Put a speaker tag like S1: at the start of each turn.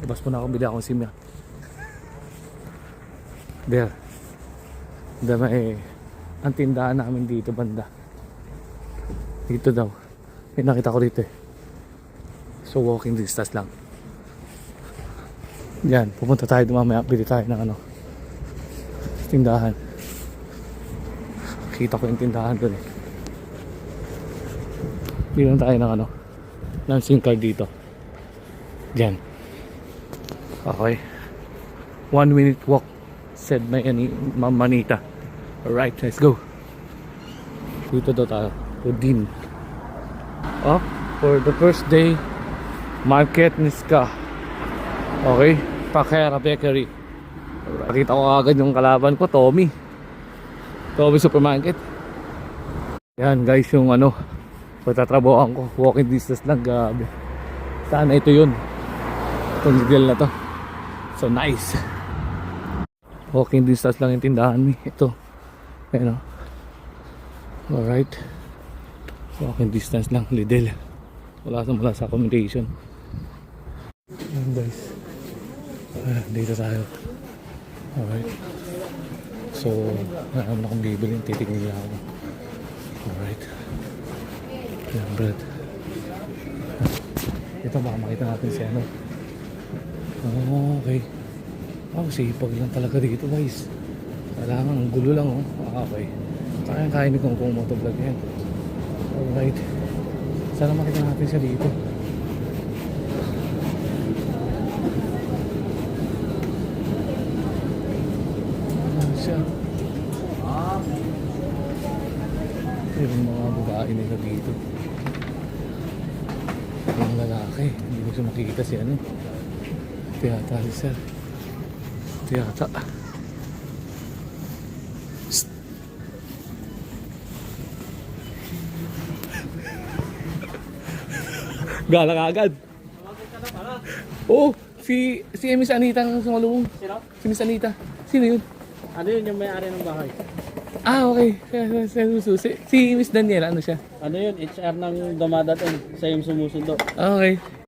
S1: Labas po na ako, bili akong simya. There. May ang tindahan namin dito banda. Dito daw. May nakita ko dito eh. So walking distance lang. Yan, pupunta tayo mamaya. Bili tayo ng ano, tindahan. Kita ko yung tindahan doon eh. Bili lang tayo ng ano, ng SIM card dito. Yan. Okay. 1 minute walk, said may Ma'am Manita. Alright, let's go. Dito daw tayo. Udin. Oh, for the first day, Market Niska. Okay, Pakera Bakery. Alright. Nakita ko agad yung kalaban ko, Tommy. Tommy Supermarket. Yan guys, yung ano, pagtatrabahoan ko, walking distance lang, gabi. Sana ito yun. Itong grill na to. So nice. Walking distance lang yung tindahan ni. Ito. Ayan o. Alright. Walking distance lang. Lidl. Wala sa accommodation. Ayan guys. Dito tayo. Alright. So, naman akong bibili. Titignan niya ako. Alright. Ayan bread. Ito baka makita natin si ano. Okay. Sipag lang talaga dito guys. Kailangan, ang gulo lang oh. Okay. Kaya ni kung motovlog yan. Alright. Sana makita natin siya dito. Siya. Yung mga babae nila dito. Yung lalaki. Hindi ko siya makikita si ano. Tiyata si sir. Tiyata. Galang agad. Oo, si Miss Anita ang sumalubong.
S2: Sino?
S1: Si Miss Anita. Sino yun?
S2: Ano yun yung may-ari ng bahay?
S1: Okay. Si Miss Daniela, ano siya?
S2: Ano yun? HR ng dumadating. Siya yung sumusundo.
S1: Okay.